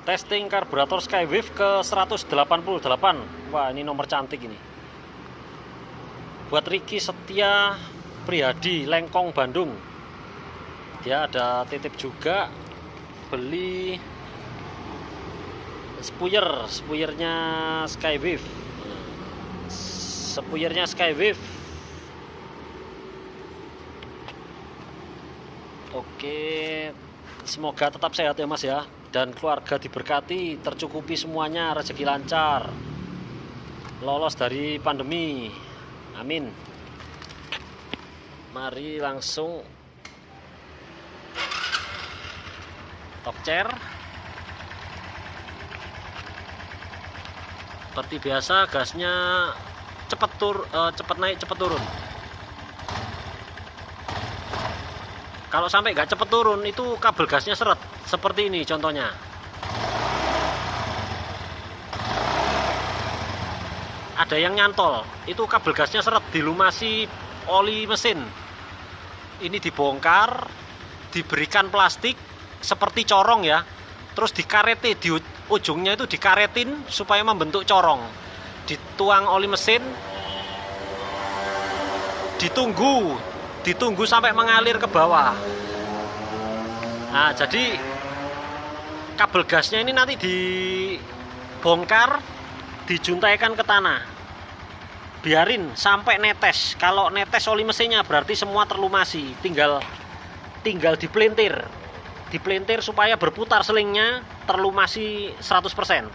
Testing karburator Skywave ke 188. Wah, ini nomor cantik ini. Buat Ricky Setia Prihadi, Lengkong, Bandung. Dia ada titip juga beli spuyernya Skywave. Spuyernya Skywave. Oke, semoga tetap sehat ya Mas ya, dan keluarga diberkati, tercukupi semuanya, rezeki lancar, lolos dari pandemi, amin. Mari langsung top chair. Seperti biasa, gasnya cepat naik cepat turun. Kalau sampai nggak cepet turun, itu kabel gasnya seret. Seperti ini contohnya. Ada yang nyantol, itu kabel gasnya seret, dilumasi oli mesin. Ini dibongkar, diberikan plastik seperti corong ya. Terus dikareti, di ujungnya itu dikaretin supaya membentuk corong. Dituang oli mesin, ditunggu sampai mengalir ke bawah. Nah, jadi kabel gasnya ini nanti dibongkar, dijuntaikan ke tanah, biarin sampai netes. Kalau netes oli mesinnya berarti semua terlumasi, tinggal dipelintir supaya berputar selingnya, terlumasi 100%.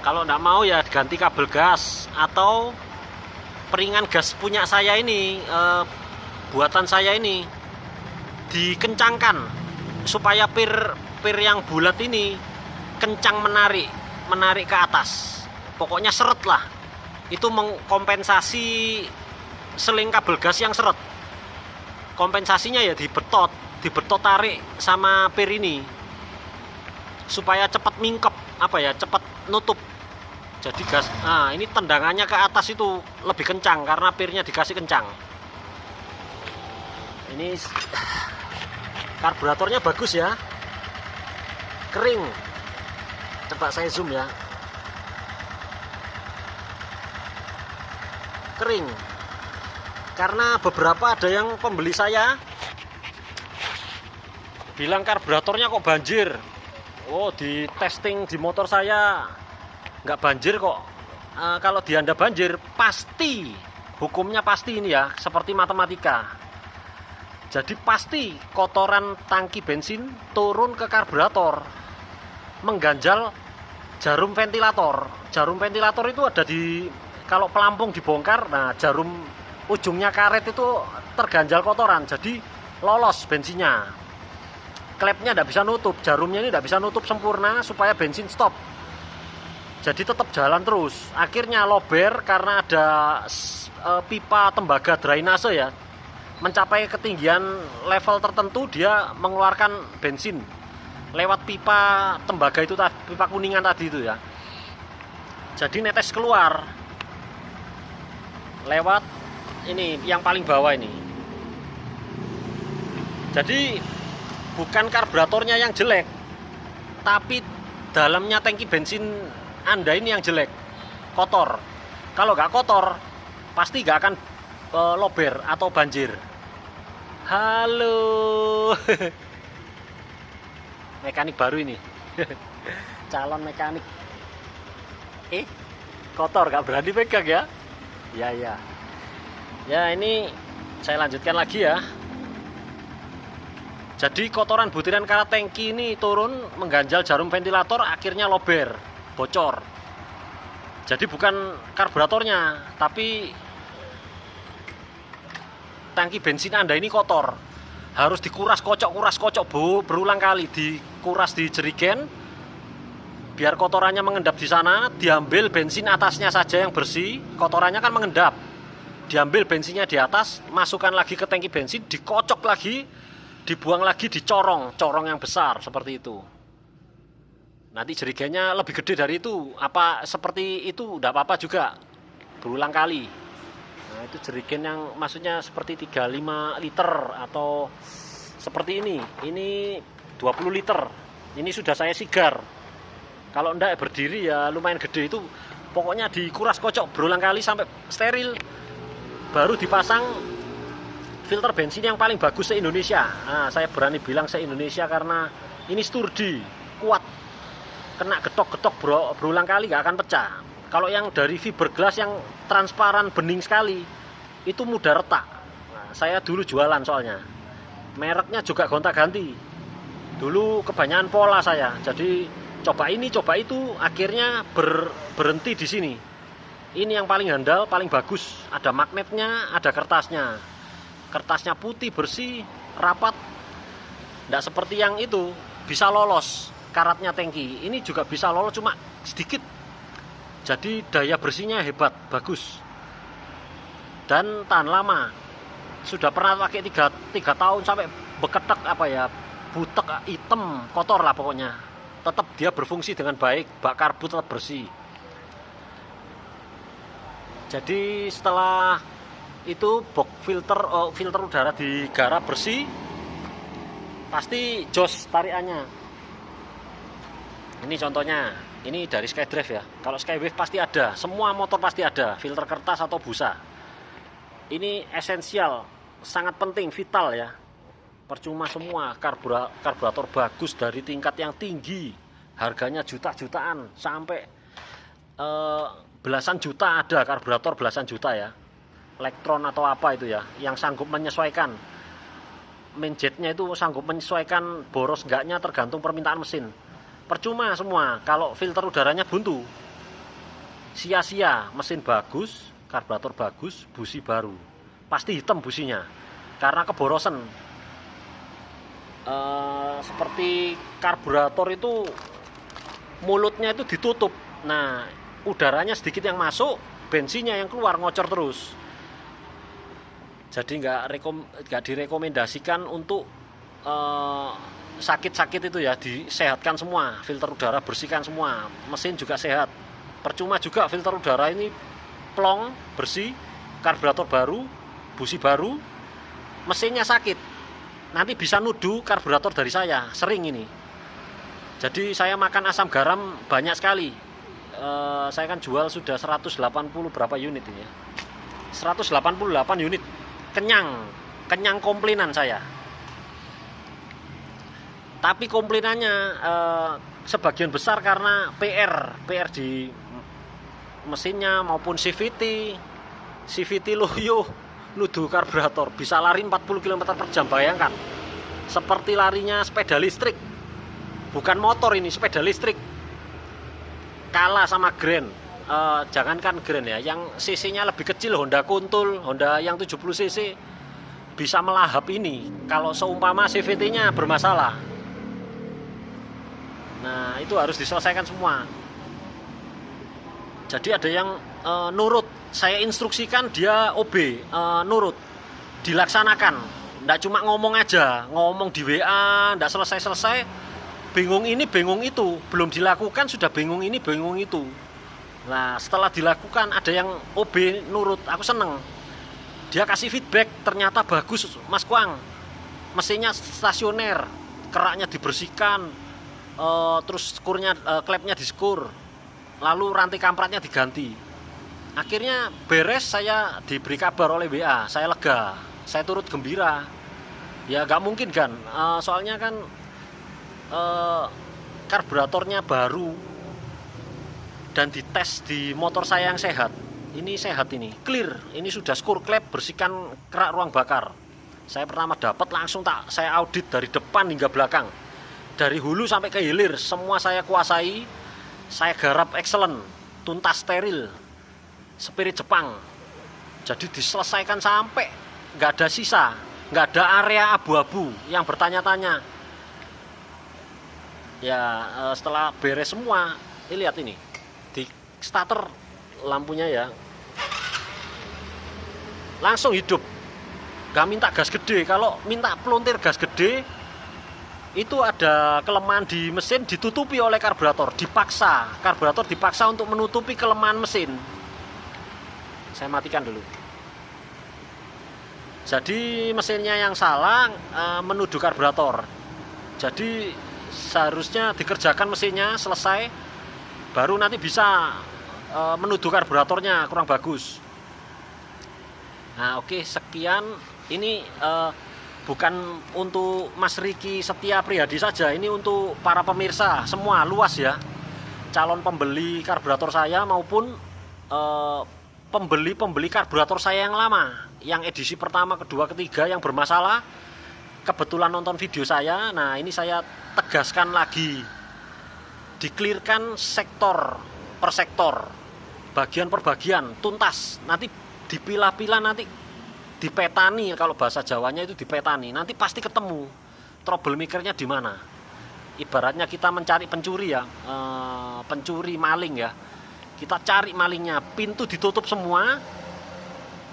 Kalau nggak mau ya ganti kabel gas, atau peringan gas punya saya ini, buatan saya ini, dikencangkan supaya pir yang bulat ini kencang menarik ke atas. Pokoknya seret lah, itu mengkompensasi seling kabel gas yang seret. Kompensasinya ya dibetot tarik sama pir ini supaya cepat mingkep, cepat nutup. Jadi gas, nah ini tendangannya ke atas itu lebih kencang karena pirnya dikasih kencang. Ini karburatornya bagus ya, kering. Coba saya zoom ya, kering. Karena beberapa ada yang pembeli saya bilang karburatornya kok banjir. Oh, di testing di motor saya nggak banjir kok. Kalau di Anda banjir, pasti hukumnya pasti ini ya, seperti matematika. Jadi pasti kotoran tangki bensin turun ke karburator, mengganjal jarum ventilator. Jarum ventilator itu ada di, kalau pelampung dibongkar, nah jarum ujungnya karet itu terganjal kotoran, jadi lolos bensinnya. Klepnya tidak bisa nutup, jarumnya ini tidak bisa nutup sempurna supaya bensin stop. Jadi tetap jalan terus. Akhirnya lober karena ada pipa tembaga drainase ya. Mencapai ketinggian level tertentu dia mengeluarkan bensin lewat pipa tembaga itu tadi, pipa kuningan tadi itu ya. Jadi netes keluar lewat ini yang paling bawah ini. Jadi bukan karburatornya yang jelek, tapi dalamnya tangki bensin Anda ini yang jelek, kotor. Kalau nggak kotor, pasti nggak akan lober atau banjir. Halo, mekanik baru ini, calon mekanik. Kotor, nggak berani pegang ya? Ya. Ya, ini saya lanjutkan lagi ya. Jadi kotoran butiran karet tangki ini turun mengganjal jarum ventilator, akhirnya lober, bocor. Jadi bukan karburatornya, tapi tangki bensin Anda ini kotor. Harus dikuras kocok berulang kali, dikuras di jerigen biar kotorannya mengendap di sana, diambil bensin atasnya saja yang bersih, kotorannya kan mengendap. Diambil bensinnya di atas, masukkan lagi ke tangki bensin, dikocok lagi, dibuang lagi di corong yang besar seperti itu. Nanti jerigennya lebih gede dari itu, apa seperti itu udah apa-apa juga, berulang kali. Nah, itu jerigen yang maksudnya seperti 35 liter atau seperti ini 20 liter. Ini sudah saya sigar. Kalau ndak berdiri ya lumayan gede itu. Pokoknya dikuras kocok berulang kali sampai steril. Baru dipasang filter bensin yang paling bagus se-Indonesia. Nah, saya berani bilang se-Indonesia karena ini sturdy, kuat. Kena getok-getok berulang kali gak akan pecah. Kalau yang dari fiberglass yang transparan bening sekali, itu mudah retak. Nah, saya dulu jualan soalnya. Mereknya juga gonta-ganti. Dulu kebanyakan pola saya. Jadi coba ini, coba itu, akhirnya berhenti di sini. Ini yang paling handal, paling bagus. Ada magnetnya, ada kertasnya. Kertasnya putih, bersih, rapat. Tidak seperti yang itu, bisa lolos karatnya tangki. Ini juga bisa lolos, cuma sedikit. Jadi daya bersihnya hebat, bagus. Dan tahan lama. Sudah pernah pakai 3 tahun sampai beketek butek, hitam, kotor lah pokoknya. Tetap dia berfungsi dengan baik, bak karbu tetap bersih. Jadi setelah itu box filter udara digarap bersih, pasti jos tarikannya. Ini contohnya, ini dari Skydrive ya. Kalau Skywave pasti ada, semua motor pasti ada filter kertas atau busa. Ini esensial, sangat penting, vital ya. Percuma semua, karburator bagus dari tingkat yang tinggi, harganya jutaan sampai belasan juta ada karburator belasan juta ya. Elektron atau apa itu ya, yang sanggup menyesuaikan mainjetnya itu sanggup menyesuaikan boros enggaknya tergantung permintaan mesin. Percuma semua kalau filter udaranya buntu, sia-sia. Mesin bagus, karburator bagus, busi baru pasti hitam businya karena keborosan. Seperti karburator itu mulutnya itu ditutup, nah udaranya sedikit yang masuk, bensinnya yang keluar ngocor terus. Jadi nggak direkomendasikan untuk sakit-sakit itu ya. Disehatkan semua, filter udara bersihkan semua, mesin juga sehat. Percuma juga filter udara ini plong bersih, karburator baru, busi baru, mesinnya sakit, nanti bisa nuduh karburator dari saya, sering ini. Jadi saya makan asam garam banyak sekali. Saya kan jual sudah 180 berapa unit ini ya, 188 unit. Kenyang komplainan saya. Tapi komplainannya sebagian besar karena PR di mesinnya maupun CVT loyo nuduh karburator bisa lari 40 km/jam. Bayangkan, seperti larinya sepeda listrik, bukan motor ini, sepeda listrik. Kalah sama Grand. Jangankan Grand ya, yang cc-nya lebih kecil, Honda Kuntul, Honda yang 70 cc bisa melahap ini kalau seumpama CVT-nya bermasalah. Nah, itu harus diselesaikan semua. Jadi ada yang nurut, saya instruksikan dia OB, nurut, dilaksanakan. Nggak cuma ngomong aja, ngomong di WA, nggak selesai-selesai, bingung ini, bingung itu, belum dilakukan sudah bingung ini, bingung itu. Nah, setelah dilakukan ada yang OB nurut, aku seneng. Dia kasih feedback, ternyata bagus Mas Kuang. Mesinnya stasioner, keraknya dibersihkan, terus skurnya, klepnya diskur, lalu rantai kampratnya diganti. Akhirnya beres, saya diberi kabar oleh WA, saya lega, saya turut gembira. Ya gak mungkin kan, soalnya kan karburatornya baru dan dites di motor saya yang sehat. Ini sehat, ini clear, ini sudah skur klep, bersihkan kerak ruang bakar. Saya pertama dapat langsung saya audit dari depan hingga belakang, dari hulu sampai ke hilir, semua saya kuasai. Saya garap excellent, tuntas, steril, spirit Jepang. Jadi diselesaikan sampai nggak ada sisa, nggak ada area abu-abu yang bertanya-tanya. Ya setelah beres semua, lihat ini di starter lampunya ya langsung hidup, gak minta gas gede. Kalau minta pelontir gas gede itu ada kelemahan di mesin, ditutupi oleh karburator, karburator dipaksa untuk menutupi kelemahan mesin. Saya matikan dulu. Jadi mesinnya yang salah, menuduh karburator. Jadi seharusnya dikerjakan mesinnya selesai, baru nanti bisa menuduh karburatornya kurang bagus. Nah oke, sekian. Ini bukan untuk Mas Riki Setia Priyadi saja, ini untuk para pemirsa semua, luas ya, calon pembeli karburator saya maupun pembeli karburator saya yang lama, yang edisi pertama, kedua, ketiga yang bermasalah, kebetulan nonton video saya. Nah ini saya tegaskan lagi, diklirkan sektor per sektor, bagian per bagian, tuntas, nanti dipilah-pilah, nanti dipetani, kalau bahasa Jawanya itu dipetani, nanti pasti ketemu troublemakernya di mana. Ibaratnya kita mencari pencuri ya, pencuri maling ya, kita cari malingnya, pintu ditutup semua,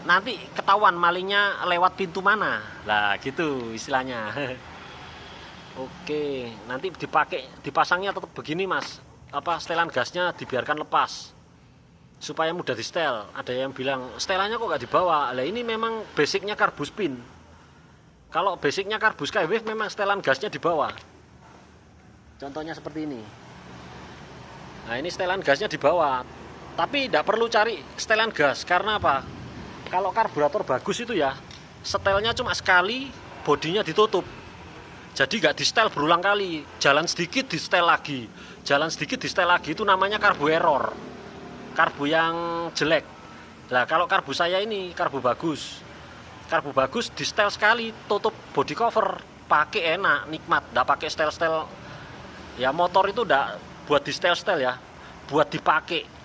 nanti ketahuan malingnya lewat pintu mana, lah gitu istilahnya. Oke, nanti dipasangnya tetap begini Mas, setelan gasnya dibiarkan lepas supaya mudah di setel. Ada yang bilang setelannya kok nggak dibawa, lah ini memang basicnya karbus pin. Kalau basicnya karbus Skywave memang setelan gasnya dibawa, contohnya seperti ini. Nah ini setelan gasnya dibawa, tapi tidak perlu cari setelan gas. Karena apa? Kalau karburator bagus itu ya, setelnya cuma sekali, bodinya ditutup, jadi nggak di setel berulang kali. Jalan sedikit di setel lagi, jalan sedikit di setel lagi, itu namanya karbu error, karbu yang jelek. Nah kalau karbu saya ini karbu bagus di setel sekali, tutup body cover, pakai enak, nikmat, nggak pakai setel-setel ya. Motor itu nggak buat di setel-setel ya, buat dipakai.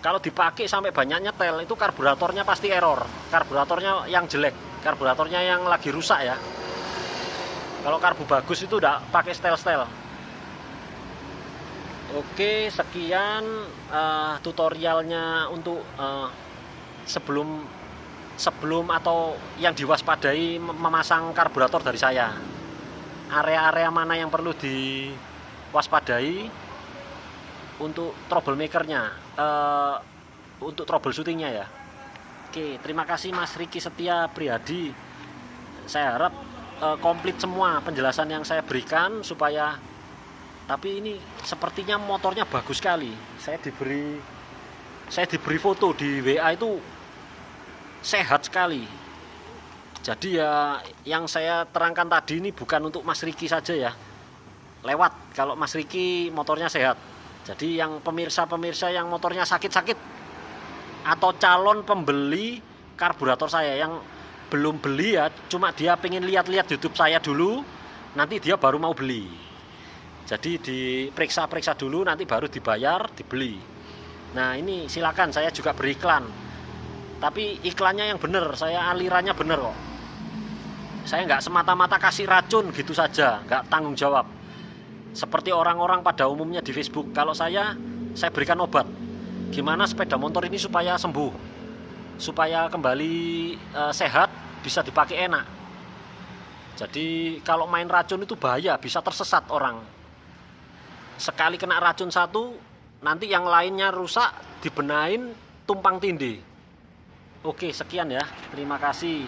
Kalau dipakai sampai banyak nyetel, itu karburatornya pasti error, karburatornya yang jelek, karburatornya yang lagi rusak ya. Kalau karbu bagus itu nggak pakai setel-setel. Oke, sekian tutorialnya untuk sebelum atau yang diwaspadai memasang karburator dari saya. Area-area mana yang perlu diwaspadai untuk troublemakernya, untuk troubleshootingnya ya. Oke, terima kasih Mas Riki Setia Priyadi. Saya harap komplit semua penjelasan yang saya berikan supaya. Tapi ini sepertinya motornya bagus sekali. Saya diberi foto di WA itu sehat sekali. Jadi ya yang saya terangkan tadi ini bukan untuk Mas Riki saja ya. Lewat kalau Mas Riki motornya sehat. Jadi yang pemirsa-pemirsa yang motornya sakit-sakit atau calon pembeli karburator saya yang belum beli ya, cuma dia pengen lihat-lihat YouTube saya dulu, nanti dia baru mau beli. Jadi diperiksa-periksa dulu, nanti baru dibayar, dibeli. Nah ini silakan, saya juga beriklan. Tapi iklannya yang benar, saya alirannya benar kok. Saya nggak semata-mata kasih racun gitu saja, nggak tanggung jawab. Seperti orang-orang pada umumnya di Facebook. Kalau saya berikan obat. Gimana sepeda motor ini supaya sembuh, supaya kembali sehat, bisa dipakai enak. Jadi kalau main racun itu bahaya, bisa tersesat orang. Sekali kena racun satu, nanti yang lainnya rusak, dibenahin, tumpang tindih. Oke, sekian ya. Terima kasih.